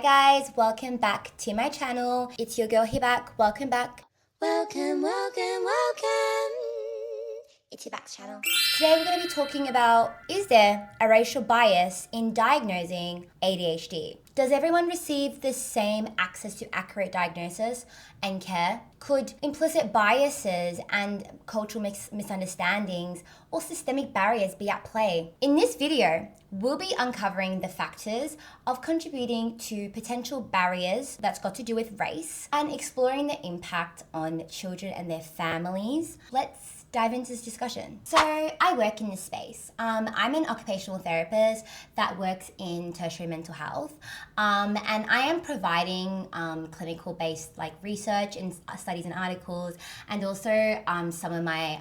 Hi guys, welcome back to my channel. It's your girl here back. Welcome back. Welcome. It's your back channel. Today we're going to be talking about, is there a racial bias in diagnosing ADHD? Does everyone receive the same access to accurate diagnosis and care? Could implicit biases and cultural misunderstandings or systemic barriers be at play? In this video, we'll be uncovering the factors of contributing to potential barriers that's got to do with race and exploring the impact on children and their families. Let's dive into this discussion. So I work in this space. I'm an occupational therapist that works in tertiary mental health, and I am providing clinical based research and studies and articles, and also some of my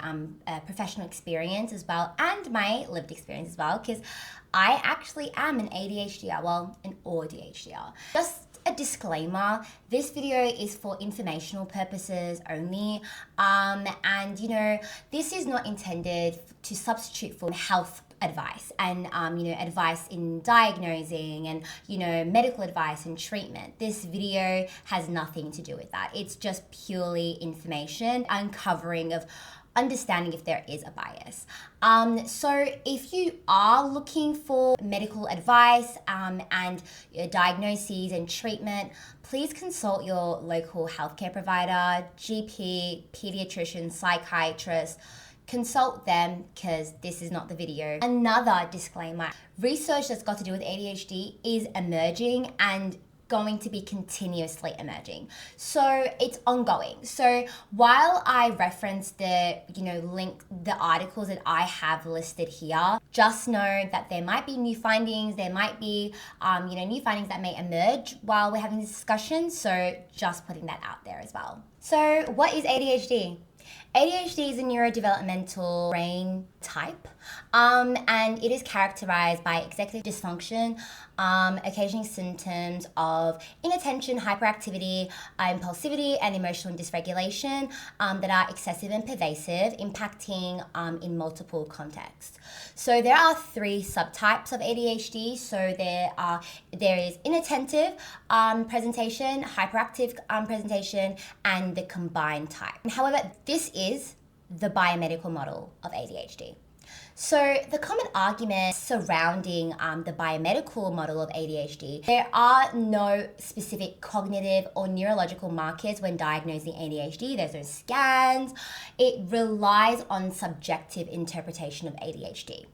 professional experience as well, and my lived experience as well, because I actually am an ADHDer, well, an ADHDer. Just a disclaimer, this video is for informational purposes only, and this is not intended to substitute for health advice and advice in diagnosing and medical advice and treatment. This video has nothing to do with that. It's just purely information, uncovering of understanding if there is a bias. So if you are looking for medical advice and diagnoses and treatment, please consult your local healthcare provider, GP, pediatrician, psychiatrist. Consult them, because this is not the video. Another disclaimer, research that's got to do with ADHD is emerging and going to be continuously emerging. So it's ongoing. So while I reference the, link, the articles that I have listed here, just know that there might be new findings, there might be, new findings that may emerge while we're having this discussion. So just putting that out there as well. So what is ADHD? ADHD is a neurodevelopmental brain type, and it is characterized by executive dysfunction, occasioning symptoms of inattention, hyperactivity, impulsivity, and emotional dysregulation that are excessive and pervasive, impacting in multiple contexts. So there are three subtypes of ADHD. So there is inattentive presentation, hyperactive presentation, and the combined type. However, this is the biomedical model of ADHD. So the common argument surrounding the biomedical model of ADHD, there are no specific cognitive or neurological markers when diagnosing ADHD. There's no scans. It relies on subjective interpretation of ADHD.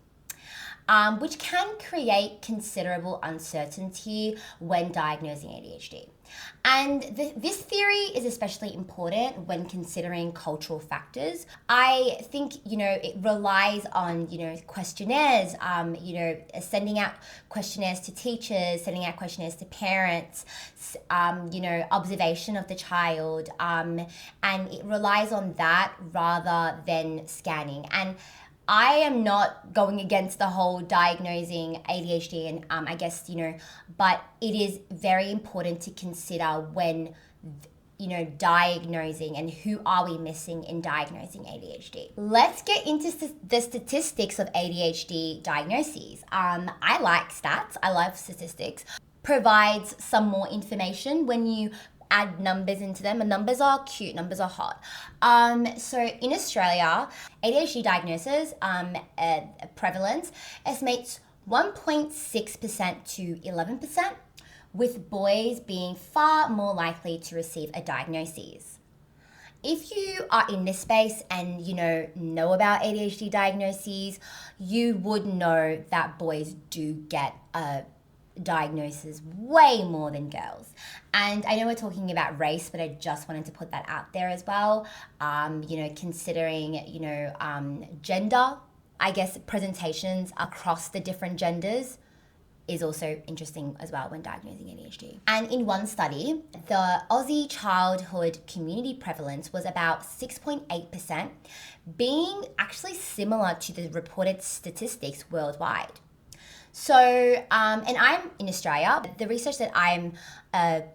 Which can create considerable uncertainty when diagnosing ADHD. And this theory is especially important when considering cultural factors. I think, it relies on, questionnaires, sending out questionnaires to teachers, sending out questionnaires to parents, observation of the child, and it relies on that rather than scanning. And I am not going against the whole diagnosing ADHD and but it is very important to consider when, diagnosing and who are we missing in diagnosing ADHD. Let's get into the statistics of ADHD diagnoses. I like stats. I love statistics. Provides some more information when you add numbers into them, and numbers are cute, numbers are hot. So in Australia, ADHD diagnosis prevalence estimates 1.6% to 11%, with boys being far more likely to receive a diagnosis. If you are in this space and know about ADHD diagnoses, you would know that boys do get a diagnosis way more than girls. And I know we're talking about race, but I just wanted to put that out there as well. Considering, gender, I guess presentations across the different genders is also interesting as well when diagnosing ADHD. And in one study, the Aussie childhood community prevalence was about 6.8%, being actually similar to the reported statistics worldwide. So, and I'm in Australia. The research that I'm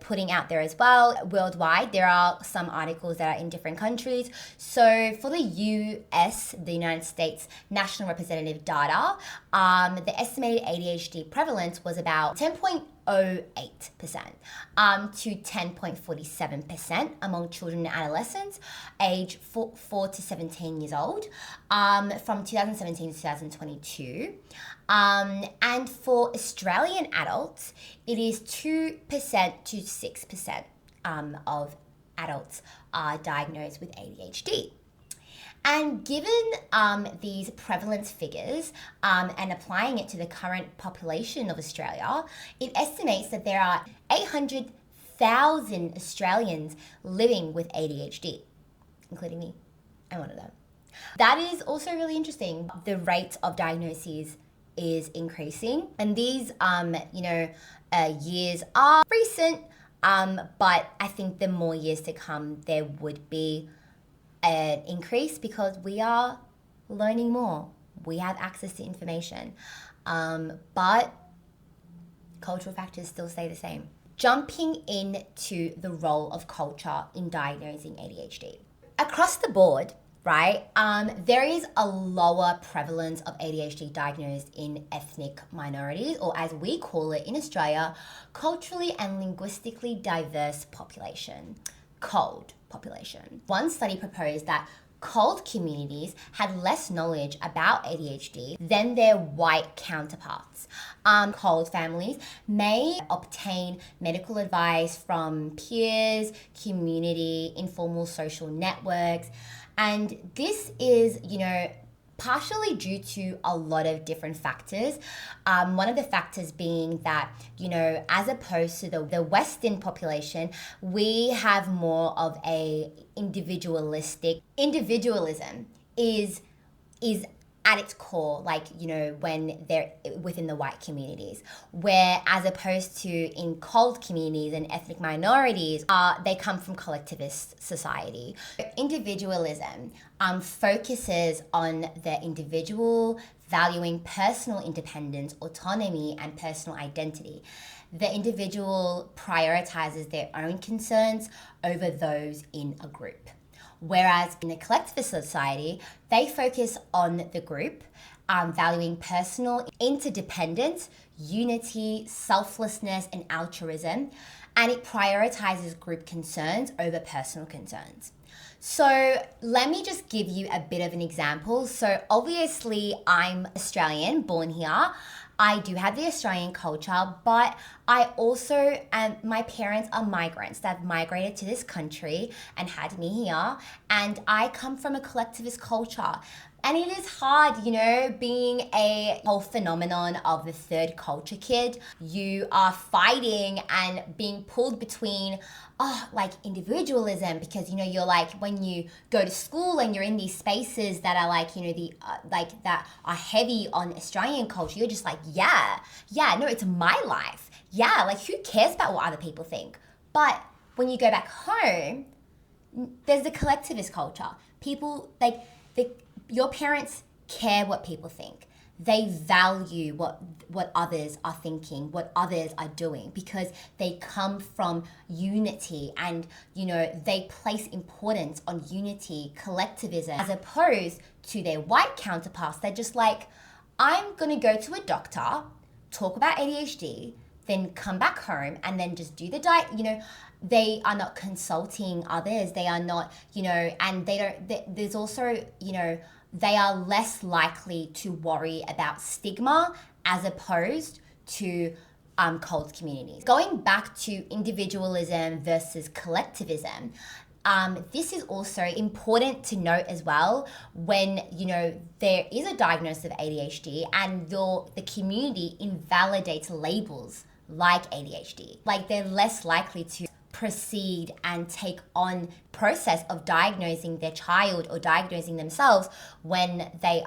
putting out there as well, worldwide, there are some articles that are in different countries. So for the US, the United States National Representative data, the estimated ADHD prevalence was about 10.0 to 10.47% among children and adolescents aged 4 to 17 years old from 2017 to 2022. And for Australian adults, it is 2% to 6% of adults are diagnosed with ADHD. And given these prevalence figures and applying it to the current population of Australia, it estimates that there are 800,000 Australians living with ADHD, including me. I'm one of them. That is also really interesting. The rate of diagnoses is increasing, and these, years are recent, but I think the more years to come, there would be an increase because we are learning more. We have access to information, but cultural factors still stay the same. Jumping into the role of culture in diagnosing ADHD. Across the board, right, there is a lower prevalence of ADHD diagnosed in ethnic minorities, or as we call it in Australia, culturally and linguistically diverse population, COLD population. One study proposed that COLD communities had less knowledge about ADHD than their white counterparts. COLD families may obtain medical advice from peers, community, informal social networks, and this is, partially due to a lot of different factors. One of the factors being that, as opposed to the Western population, we have more of a individualism is at its core, when they're within the white communities, where as opposed to in COLD communities and ethnic minorities, they come from collectivist society. Individualism focuses on the individual, valuing personal independence, autonomy, and personal identity. The individual prioritizes their own concerns over those in a group. Whereas in the collectivist society, they focus on the group, valuing personal interdependence, unity, selflessness, and altruism, and it prioritizes group concerns over personal concerns. So let me just give you a bit of an example. So obviously I'm Australian, born here. I do have the Australian culture, but I also my parents are migrants that have migrated to this country and had me here. And I come from a collectivist culture. And it is hard, being a whole phenomenon of the third culture kid. You are fighting and being pulled between, individualism, because, you're when you go to school and you're in these spaces that are that are heavy on Australian culture, you're just no, it's my life. Yeah, who cares about what other people think? But when you go back home, there's the collectivist culture. People, your parents care what people think. They value what others are thinking, what others are doing, because they come from unity and, they place importance on unity, collectivism, as opposed to their white counterparts. They're just I'm going to go to a doctor, talk about ADHD, then come back home and then just do the diet, they are not consulting others. They are not, and they don't, there's also, they are less likely to worry about stigma as opposed to COLD communities. Going back to individualism versus collectivism, this is also important to note as well when, there is a diagnosis of ADHD and the community invalidates labels like ADHD. They're less likely to proceed and take on process of diagnosing their child or diagnosing themselves when they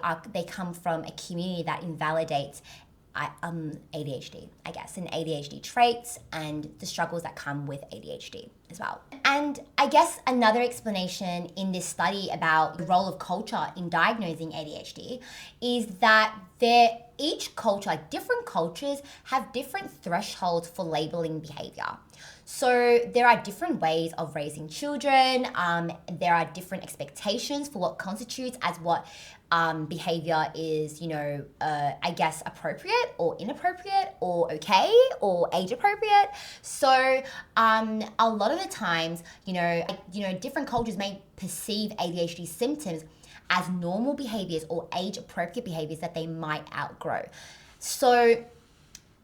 come from a community that invalidates ADHD, I guess, and ADHD traits and the struggles that come with ADHD as well. And I guess another explanation in this study about the role of culture in diagnosing ADHD is that there each culture, like different cultures, have different thresholds for labeling behavior. So there are different ways of raising children. There are different expectations for what constitutes as what behavior is, I guess appropriate or inappropriate or okay or age appropriate. So a lot of the times, different cultures may perceive ADHD symptoms as normal behaviors or age appropriate behaviors that they might outgrow. So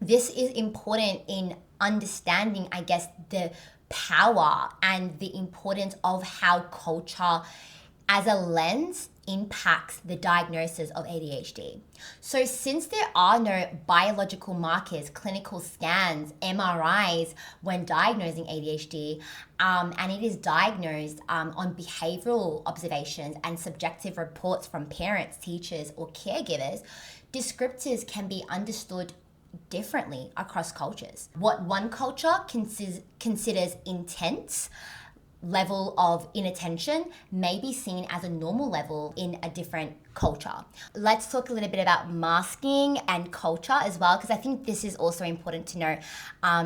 this is important in understanding, I guess, the power and the importance of how culture as a lens impacts the diagnosis of ADHD. So since there are no biological markers, clinical scans, MRIs when diagnosing ADHD, and it is diagnosed on behavioral observations and subjective reports from parents, teachers, or caregivers, descriptors can be understood differently across cultures. What one culture considers intense level of inattention may be seen as a normal level in a different culture. Let's talk a little bit about masking and culture as well, because I think this is also important to know,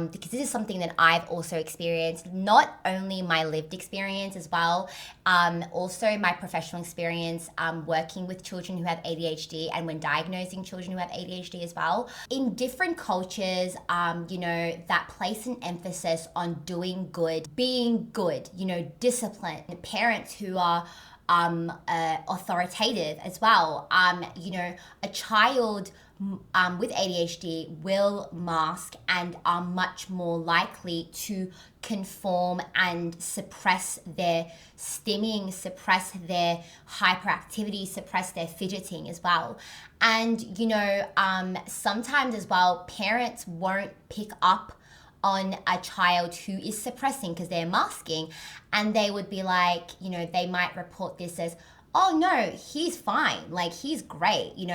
because this is something that I've also experienced, not only my lived experience as well, also my professional experience working with children who have ADHD and when diagnosing children who have ADHD as well. In different cultures, that place an emphasis on doing good, being good, discipline. Parents who are authoritative as well. A child with ADHD will mask and are much more likely to conform and suppress their stimming, suppress their hyperactivity, suppress their fidgeting as well. And, sometimes as well, parents won't pick up on a child who is suppressing because they're masking, and they would be like, they might report this as, oh no, he's fine, like he's great, he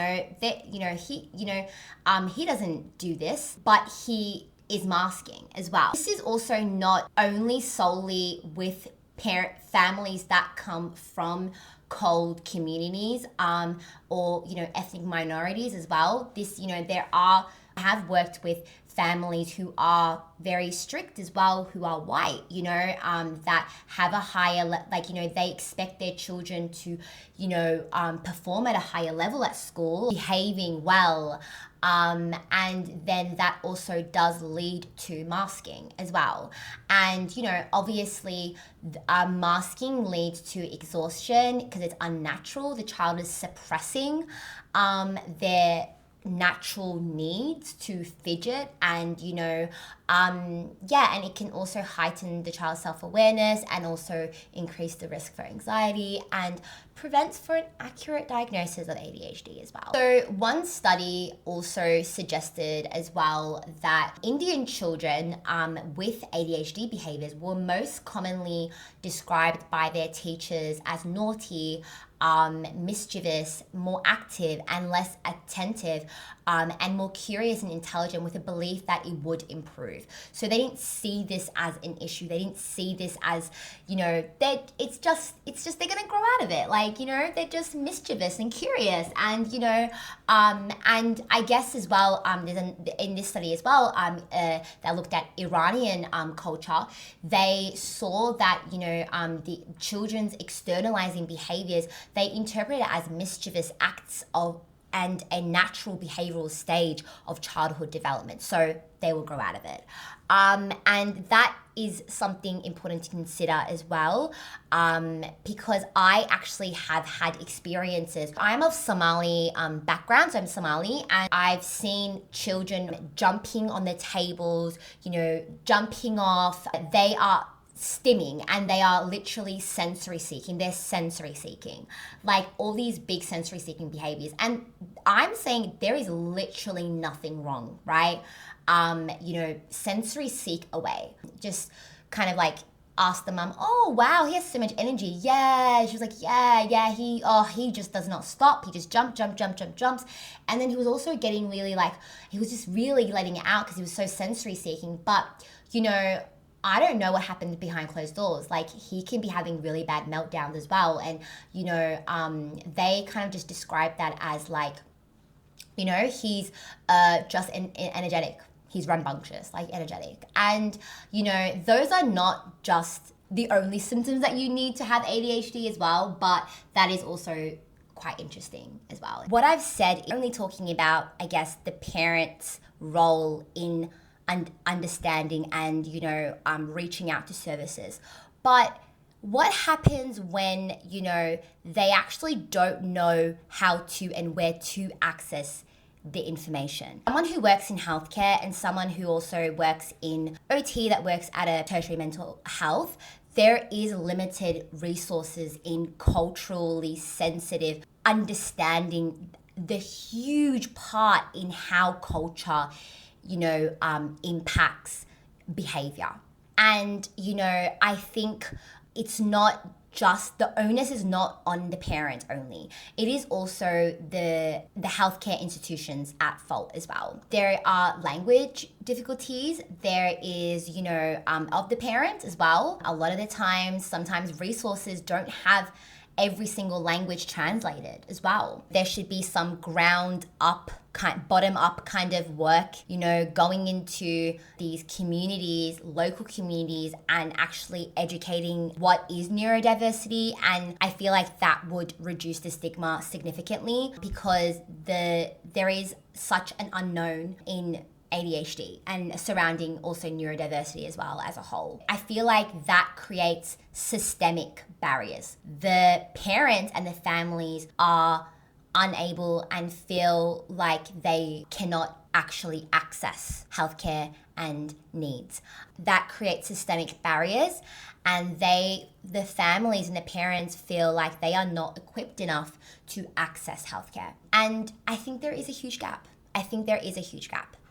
doesn't do this, but he is masking as well. This is also not only solely with families that come from cold communities or ethnic minorities as well. This, I have worked with families who are very strict as well, who are white, that have a higher, they expect their children to, perform at a higher level at school, behaving well. And then that also does lead to masking as well. And, obviously, masking leads to exhaustion because it's unnatural. The child is suppressing their natural needs to fidget and and it can also heighten the child's self-awareness and also increase the risk for anxiety and prevents for an accurate diagnosis of ADHD as well. So one study also suggested as well that Indian children with ADHD behaviors were most commonly described by their teachers as naughty, mischievous, more active and less attentive, and more curious and intelligent, with a belief that it would improve. So they didn't see this as an issue. They didn't see this as, it's just they're gonna grow out of it. They're just mischievous and curious, and and I guess as well, in this study as well, that looked at Iranian culture. They saw that the children's externalizing behaviors, they interpret it as mischievous acts of and a natural behavioral stage of childhood development. So they will grow out of it. And that is something important to consider as well, because I actually have had experiences. I'm of Somali background, so I'm Somali, and I've seen children jumping on the tables, jumping off. They are stimming and they are literally sensory seeking. They're sensory seeking, like all these big sensory seeking behaviors. And I'm saying there is literally nothing wrong, right? Sensory seek away. Just kind of like ask the mum, oh wow, he has so much energy. Yeah. She was like, yeah, he just does not stop. He just jumps. And then he was also getting really he was just really letting it out because he was so sensory seeking. But, I don't know what happened behind closed doors. He can be having really bad meltdowns as well. And, they kind of just describe that as He's just energetic. He's rambunctious, like energetic. And, those are not just the only symptoms that you need to have ADHD as well, but that is also quite interesting as well. What I've said, only talking about, I guess, the parent's role in understanding and, reaching out to services. But what happens when, they actually don't know how to and where to access the information? Someone who works in healthcare and someone who also works in OT, that works at a tertiary mental health, there is limited resources in culturally sensitive understanding the huge part in how culture, impacts behavior. And, I think it's not just, the onus is not on the parent only. It is also the healthcare institutions at fault as well. There are language difficulties. There is, of the parent as well. A lot of the times, sometimes resources don't have every single language translated as well. There should be some bottom up kind of work, going into these communities, local communities, and actually educating what is neurodiversity. And I feel like that would reduce the stigma significantly, because there is such an unknown in ADHD and surrounding also neurodiversity as well as a whole. I feel like that creates systemic barriers. The parents and the families are unable and feel like they cannot actually access healthcare and needs. That creates systemic barriers, and the families and the parents feel like they are not equipped enough to access healthcare. And I think there is a huge gap.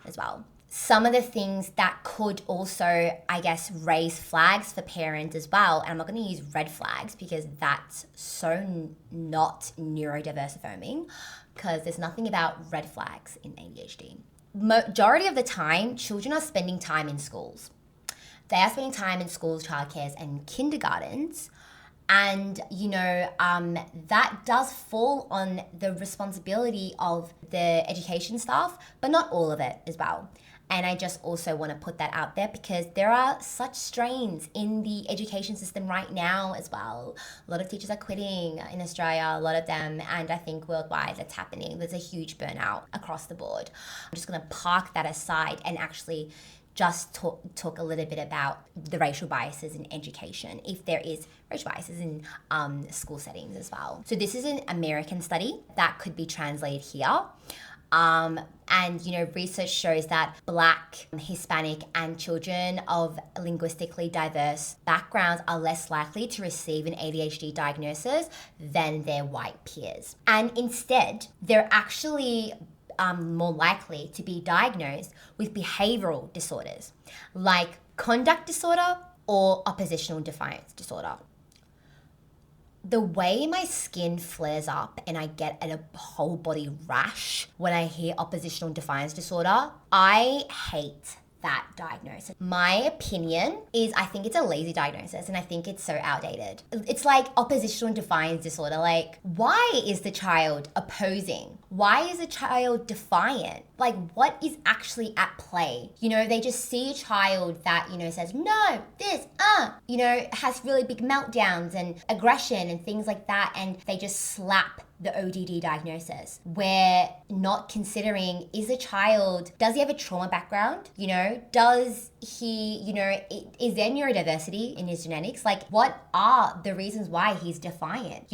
As well. Some of the things that could also, I guess, raise flags for parents as well, and I'm not going to use red flags because that's so not neurodiverse affirming, because there's nothing about red flags in ADHD. Majority of the time, children are spending time in schools. They are spending time in schools, childcares, and kindergartens. And, that does fall on the responsibility of the education staff, but not all of it as well. And I just also want to put that out there, because there are such strains in the education system right now as well. A lot of teachers are quitting in Australia, a lot of them, and I think worldwide that's happening. There's a huge burnout across the board. I'm just going to park that aside and actually just talk a little bit about the racial biases in education, if there is racial biases in school settings as well. So this is an American study that could be translated here. And, research shows that Black, Hispanic, and children of linguistically diverse backgrounds are less likely to receive an ADHD diagnosis than their white peers. And instead, they're actually more likely to be diagnosed with behavioral disorders like conduct disorder or oppositional defiance disorder. The way my skin flares up and I get a whole body rash when I hear oppositional defiance disorder, I hate that diagnosis. My opinion is I think it's a lazy diagnosis, and I think it's so outdated. It's like oppositional defiance disorder. Like, why is the child opposing? Why is a child defiant? Like, what is actually at play? They just see a child that, says, no, this, has really big meltdowns and aggression and things like that, and they just slap the ODD diagnosis. We're not considering, does he have a trauma background? Does he, is there neurodiversity in his genetics? Like, what are the reasons why he's defiant?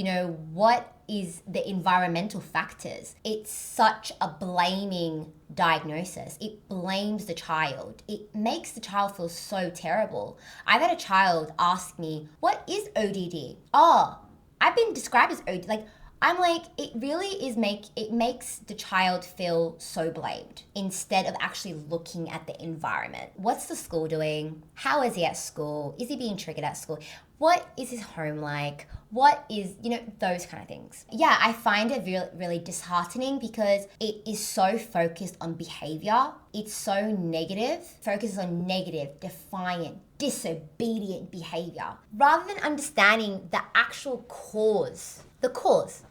What is the environmental factors? It's such a blaming diagnosis. It blames the child. It makes the child feel so terrible. I've had a child ask me, what is ODD? Oh, I've been described as ODD. Like, I'm like, it really is it makes the child feel so blamed instead of actually looking at the environment. What's the school doing? How is he at school? Is he being triggered at school? What is his home like? What is, those kind of things. Yeah, I find it really disheartening because it is so focused on behavior. It's so negative, focuses on negative, defiant, disobedient behavior, rather than understanding the actual cause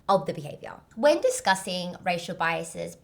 of the behavior. When discussing racial biases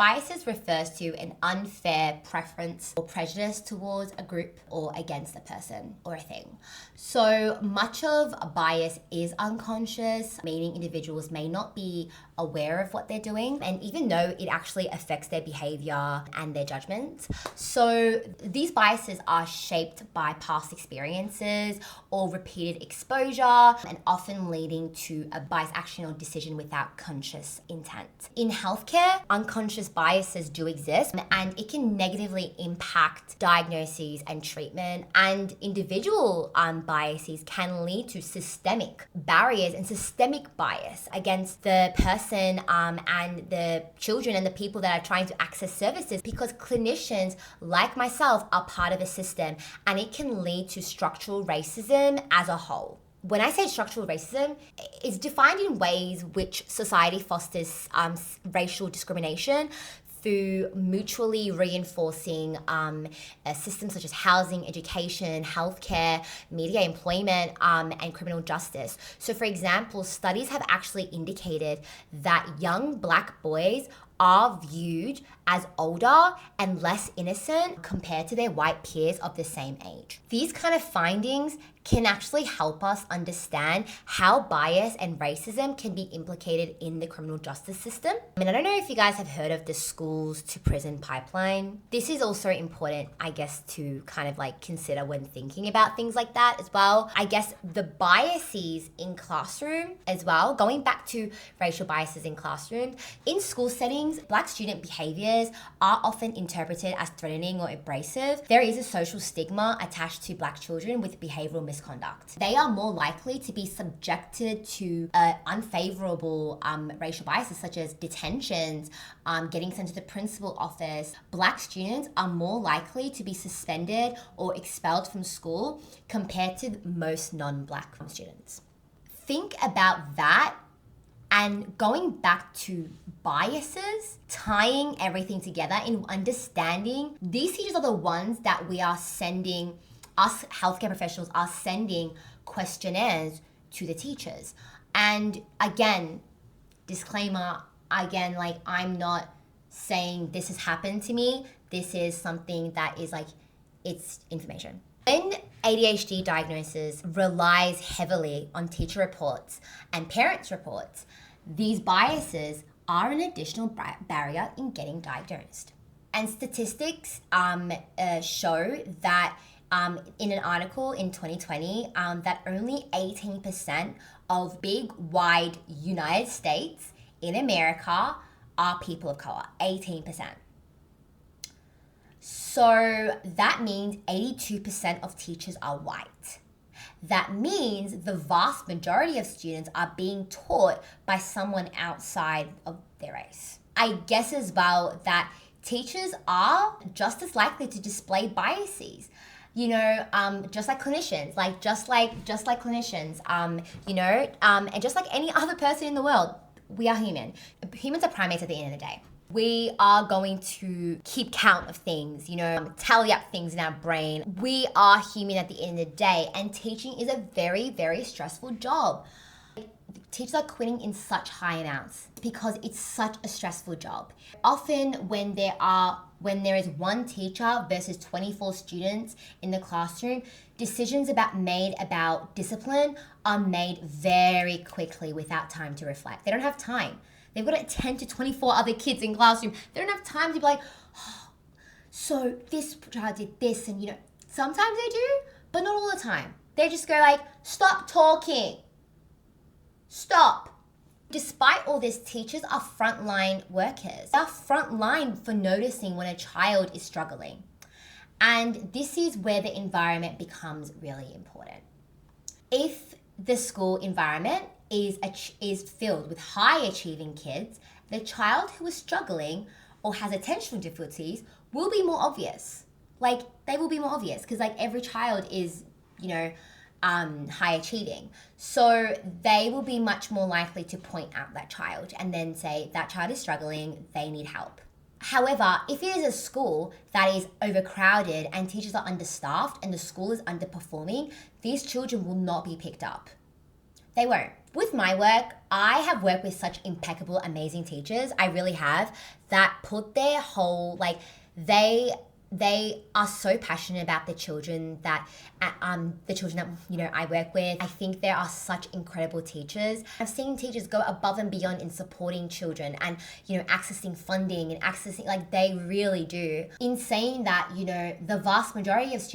refers to an unfair preference or prejudice towards a group or against a person or a thing. So much of a bias is unconscious, meaning individuals may not be aware of what they're doing, and even though it actually affects their behavior and their judgment. So these biases are shaped by past experiences or repeated exposure, and often leading to a biased action or decision without conscious intent. In healthcare, unconscious biases do exist, and it can negatively impact diagnoses and treatment, and individual biases can lead to systemic barriers and systemic bias against the person and the children and the people that are trying to access services, because clinicians like myself are part of a system, and it can lead to structural racism as a whole. When I say structural racism, it's defined in ways which society fosters racial discrimination through mutually reinforcing systems such as housing, education, healthcare, media, employment, and criminal justice. So for example, studies have actually indicated that young Black boys are viewed as older and less innocent compared to their white peers of the same age. These kind of findings can actually help us understand how bias and racism can be implicated in the criminal justice system. I don't know if you guys have heard of the schools to prison pipeline. This is also important, I guess, to kind of consider when thinking about things like that as well. I guess the biases in classroom as well, going back to racial biases in classrooms, in school settings, Black student behaviors are often interpreted as threatening or abrasive. There is a social stigma attached to Black children with behavioral misconduct. They are more likely to be subjected to unfavorable racial biases such as detentions, getting sent to the principal office. Black students are more likely to be suspended or expelled from school compared to most non-Black students. Think about that. And going back to biases, tying everything together in understanding, these teachers are the ones that we are sending, us healthcare professionals are sending questionnaires to the teachers. And again, disclaimer, I'm not saying this has happened to me. This is something that is it's information. When ADHD diagnosis relies heavily on teacher reports and parents' reports, these biases are an additional barrier in getting diagnosed. And statistics show that in an article in 2020, that only 18% of big, wide United States in America are people of color, 18%. So that means 82% of teachers are white. That means the vast majority of students are being taught by someone outside of their race. I guess as well that teachers are just as likely to display biases. Just like clinicians, just like clinicians, and just like any other person in the world, we are human. Humans are primates at the end of the day. We are going to keep count of things, tally up things in our brain. We are human at the end of the day, and teaching is a very, very stressful job. Teachers are quitting in such high amounts because it's such a stressful job. Often when there is one teacher versus 24 students in the classroom, decisions made about discipline are made very quickly without time to reflect. They don't have time. They've got 10 to 24 other kids in classroom. They don't have time to be like, so this child did this, and sometimes they do, but not all the time. They just go stop talking. Stop. Despite all this, teachers are frontline workers. They are frontline for noticing when a child is struggling. And this is where the environment becomes really important. If the school environment is filled with high achieving kids, the child who is struggling or has attentional difficulties will be more obvious. They will be more obvious because every child is, high achieving. So they will be much more likely to point out that child and then say that child is struggling, they need help. However, if it is a school that is overcrowded and teachers are understaffed and the school is underperforming, these children will not be picked up. They won't. With my work, I have worked with such impeccable, amazing teachers. I really have, that put their whole, like, they are so passionate about the children that I work with. I think there are such incredible teachers. I've seen teachers go above and beyond in supporting children and accessing funding and accessing, like, they really do. In saying that, the vast majority of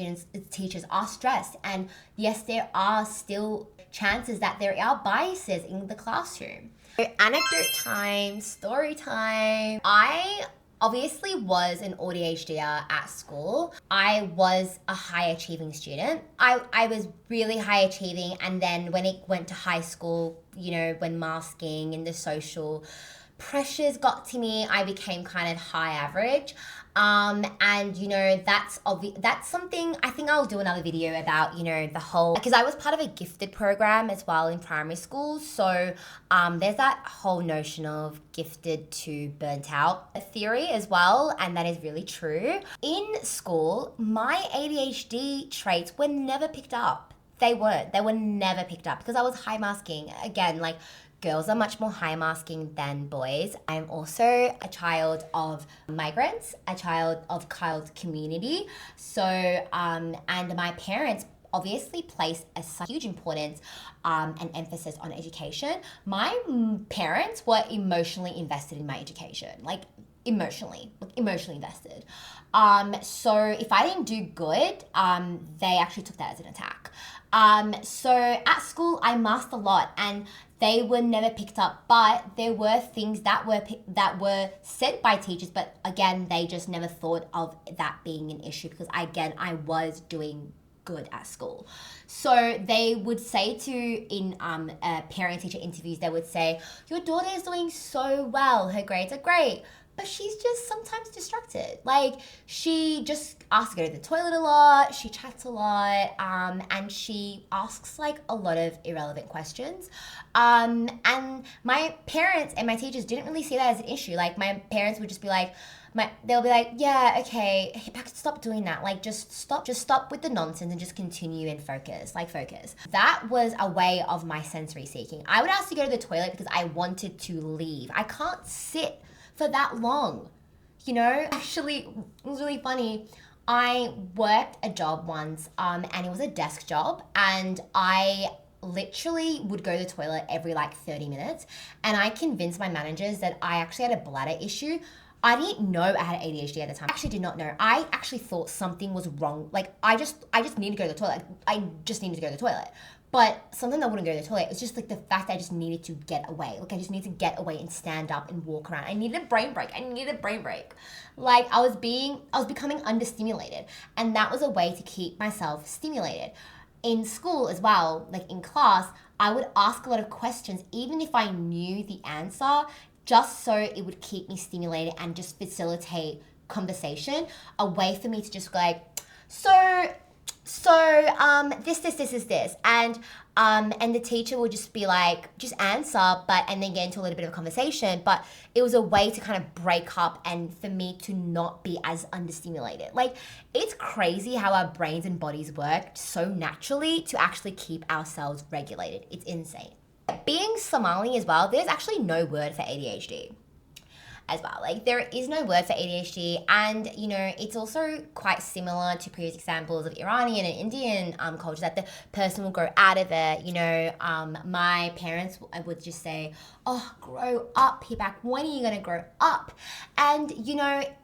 teachers are stressed, and yes, there are still chances that there are biases in the classroom. So, anecdote time, story time. I obviously was an ADHDer at school. I was a high achieving student. I was really high achieving, and then when it went to high school, when masking and the social pressures got to me, I became kind of high average. That's something I think I'll do another video about, the whole, because I was part of a gifted program as well in primary school. So there's that whole notion of gifted to burnt out theory as well. And that is really true. In school, my ADHD traits were never picked up. They were never picked up because I was high masking. Again, like, girls are much more high masking than boys. I'm also a child of migrants, a child of CHILD community. So, and my parents obviously place a huge importance and emphasis on education. My parents were emotionally invested in my education, like emotionally invested. So if I didn't do good, they actually took that as an attack. So at school, I masked a lot, and they were never picked up, but there were things that were said by teachers, but again, they just never thought of that being an issue because, again, I was doing good at school. So they would say in parent-teacher interviews, they would say, your daughter is doing so well, her grades are great, but she's just sometimes distracted. Like, she just asks to go to the toilet a lot, she chats a lot, and she asks, like, a lot of irrelevant questions. And my parents and my teachers didn't really see that as an issue. Like, my parents would just be like, they'll be like, yeah, okay, stop doing that. Like, just stop with the nonsense and just continue and focus. That was a way of my sensory seeking. I would ask to go to the toilet because I wanted to leave. I can't sit for that long. Actually, it was really funny. I worked a job once, and it was a desk job, and I literally would go to the toilet every 30 minutes, and I convinced my managers that I actually had a bladder issue. I didn't know I had ADHD at the time. I actually did not know. I actually thought something was wrong. Like, I just needed to go to the toilet. I just needed to go to the toilet. But something that wouldn't go to the toilet, it was just the fact that I just needed to get away. Like, I just needed to get away and stand up and walk around. I needed a brain break. Like, I was becoming understimulated. And that was a way to keep myself stimulated. In school as well, like in class, I would ask a lot of questions, even if I knew the answer, just so it would keep me stimulated and just facilitate conversation, a way for me to just go like, this is this. And the teacher would just be like, just answer, and then get into a little bit of a conversation. But it was a way to kind of break up and for me to not be as understimulated. Like, it's crazy how our brains and bodies work so naturally to actually keep ourselves regulated. It's insane. Being Somali as well, there's actually no word for ADHD as well. Like, there is no word for ADHD, and it's also quite similar to previous examples of Iranian and Indian culture, that the person will grow out of it. My parents would just say, oh, grow up, Hibak, when are you gonna grow up? And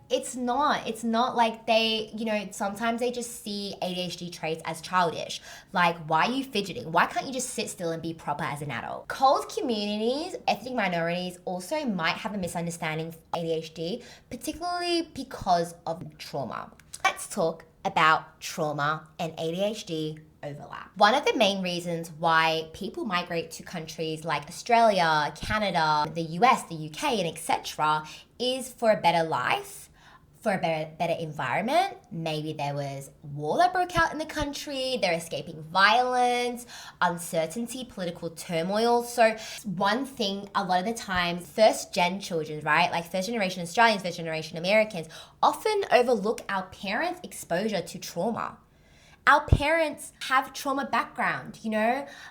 it's not like they, sometimes they just see ADHD traits as childish. Like, why are you fidgeting? Why can't you just sit still and be proper as an adult? CHILD communities, ethnic minorities also might have a misunderstanding of ADHD, particularly because of trauma. Let's talk about trauma and ADHD overlap. One of the main reasons why people migrate to countries like Australia, Canada, the US, the UK, and etc. is for a better life, for a better environment. Maybe there was war that broke out in the country, they're escaping violence, uncertainty, political turmoil. So one thing a lot of the time, first gen children, right, like first generation Australians, first generation Americans, often overlook our parents' exposure to trauma. Our parents have trauma background,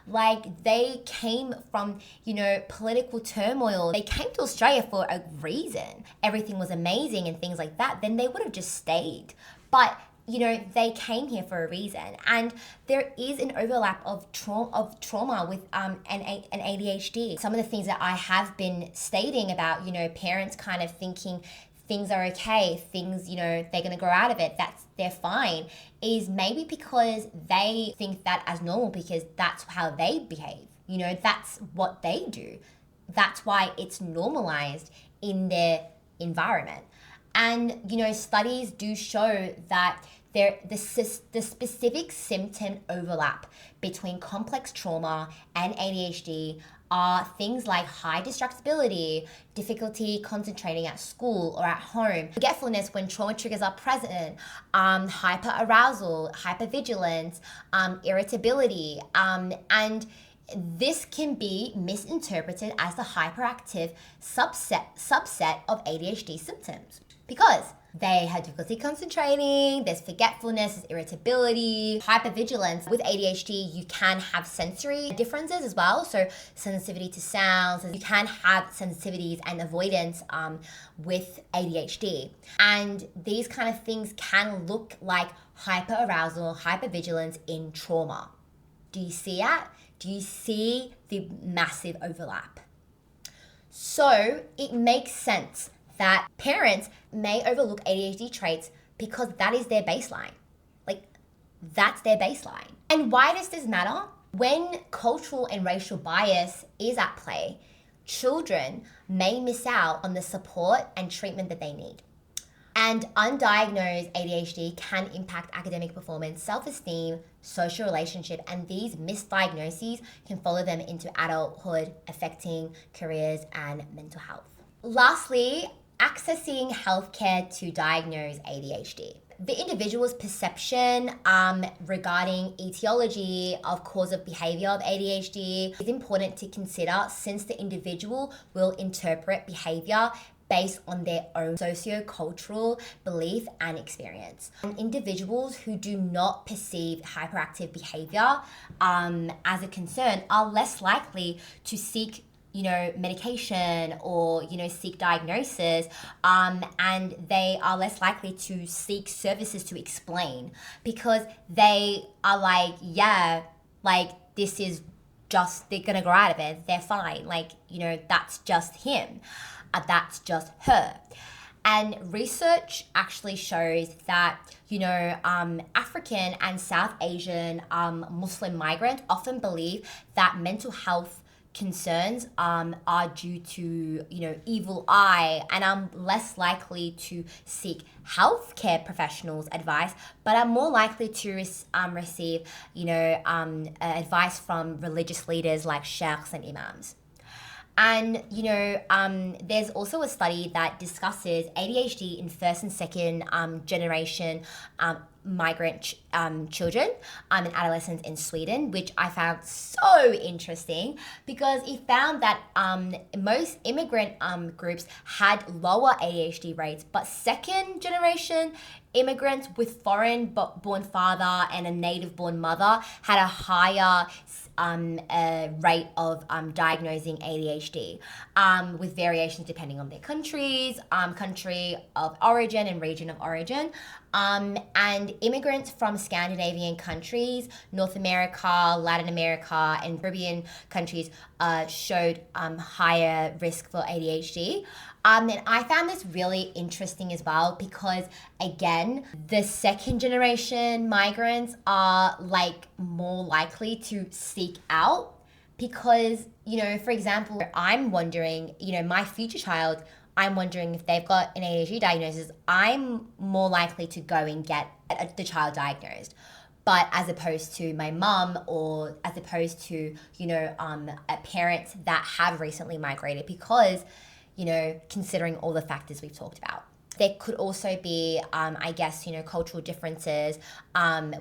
like they came from, political turmoil. They came to Australia for a reason. Everything was amazing and things like that. Then they would have just stayed. But, they came here for a reason. And there is an overlap of trauma with an ADHD. Some of the things that I have been stating about, parents kind of thinking things are okay, things, they're going to grow out of it, they're fine, is maybe because they think that as normal because that's how they behave. That's what they do. That's why it's normalized in their environment. And, studies do show that the specific symptom overlap between complex trauma and ADHD are things like high distractibility, difficulty concentrating at school or at home, forgetfulness when trauma triggers are present, hyperarousal, hypervigilance, irritability, and this can be misinterpreted as the hyperactive subset of ADHD symptoms because they have difficulty concentrating, there's forgetfulness, there's irritability, hypervigilance. With ADHD, you can have sensory differences as well. So sensitivity to sounds, you can have sensitivities and avoidance with ADHD. And these kind of things can look like hyperarousal, hypervigilance in trauma. Do you see that? Do you see the massive overlap? So it makes sense that parents may overlook ADHD traits because that is their baseline. Like, that's their baseline. And why does this matter? When cultural and racial bias is at play, children may miss out on the support and treatment that they need. And undiagnosed ADHD can impact academic performance, self-esteem, social relationship, and these misdiagnoses can follow them into adulthood, affecting careers and mental health. Lastly, accessing healthcare to diagnose ADHD. The individual's perception regarding etiology of cause of behavior of ADHD is important to consider since the individual will interpret behavior based on their own socio-cultural belief and experience. And individuals who do not perceive hyperactive behavior as a concern are less likely to seek medication or, seek diagnosis, and they are less likely to seek services to explain because they are like, this is just, they're gonna grow out of it, they're fine, that's just him, that's just her. And research actually shows that, African and South Asian Muslim migrants often believe that mental health concerns are due to, evil eye, and I'm less likely to seek healthcare professionals' advice, but I'm more likely to receive, advice from religious leaders like sheikhs and imams. And, there's also a study that discusses ADHD in first and second generation migrant children and adolescents in Sweden, which I found so interesting because it found that most immigrant groups had lower ADHD rates, but second generation immigrants with foreign-born father and a native-born mother had a higher rate of diagnosing ADHD with variations depending on their countries, country of origin and region of origin. And immigrants from Scandinavian countries, North America, Latin America, and Caribbean countries showed higher risk for ADHD. And I found this really interesting as well because, again, the second generation migrants are more likely to seek out because, for example, I'm wondering, my future child, I'm wondering if they've got an ADHD diagnosis, I'm more likely to go and get the child diagnosed. But as opposed to my mum or as opposed to, parents that have recently migrated because, considering all the factors we've talked about. There could also be, I guess, cultural differences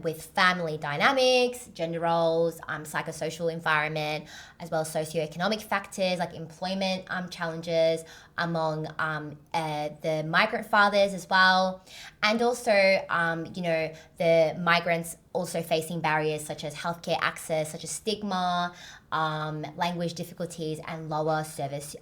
with family dynamics, gender roles, psychosocial environment, as well as socioeconomic factors like employment challenges among the migrant fathers as well. And also, the migrants also facing barriers such as healthcare access, such as stigma, language difficulties, and lower service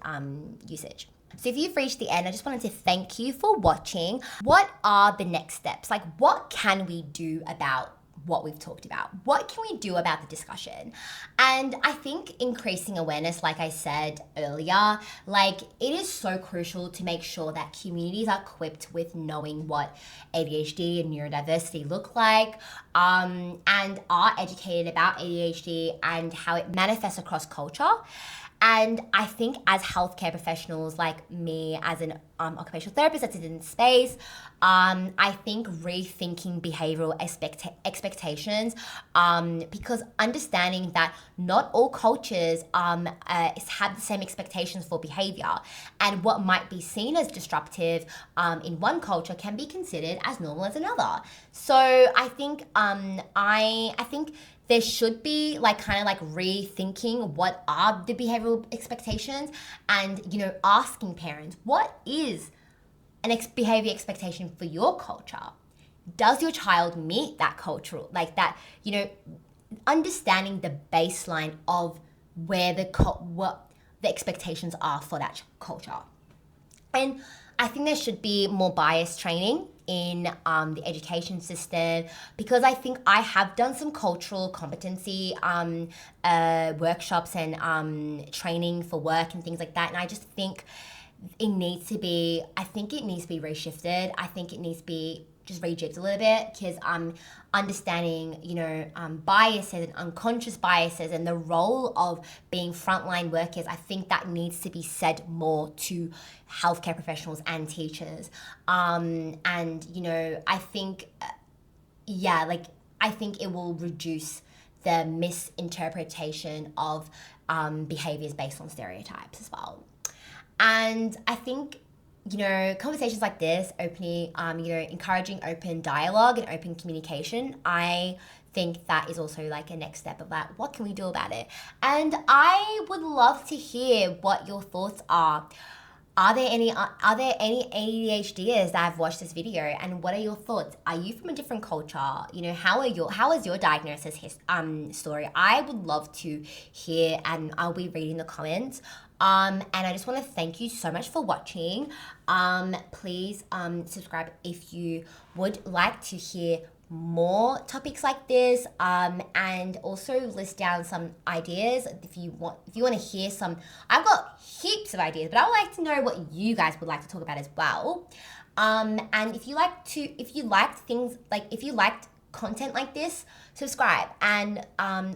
usage. So if you've reached the end, I just wanted to thank you for watching. What are the next steps? Like, what can we do about what we've talked about? What can we do about the discussion? And I think increasing awareness, like I said earlier, like it is so crucial to make sure that communities are equipped with knowing what ADHD and neurodiversity look like, and are educated about ADHD and how it manifests across culture. And I think as healthcare professionals, like me as an occupational therapist that's in this space, I think rethinking behavioral expectations, because understanding that not all cultures have the same expectations for behavior, and what might be seen as disruptive in one culture can be considered as normal as another. So I think I think there should be rethinking what are the behavioral expectations, and asking parents, what is an behavior expectation for your culture? Does your child meet that cultural, understanding the baseline of where what the expectations are for that culture. And I think there should be more bias training in the education system, because I think I have done some cultural competency workshops and training for work and things like that, and I just think it needs to be reshifted. I think it needs to be just rejigged a little bit, because understanding biases and unconscious biases and the role of being frontline workers, I think that needs to be said more to healthcare professionals and teachers. I think I think it will reduce the misinterpretation of behaviors based on stereotypes as well. And I think conversations like this, opening, encouraging open dialogue and open communication, I think that is also like a next step of that. What can we do about it? And I would love to hear what your thoughts are. Are there any ADHDers that have watched this video, and what are your thoughts? Are you from a different culture? How is your diagnosis story? I would love to hear, and I'll be reading the comments. And I just want to thank you so much for watching. Please subscribe if you would like to hear more topics like this, and also list down some ideas if you want to hear some. I've got heaps of ideas, but I would like to know what you guys would like to talk about as well. And if you liked content like this, subscribe, and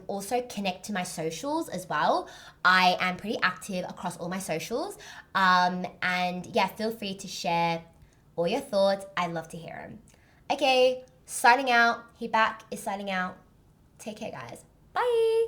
also connect to my socials as well. I am pretty active across all my socials, and yeah, feel free to share all your thoughts. I'd love to hear them. Okay, signing out. He back is signing out. Take care, guys. Bye.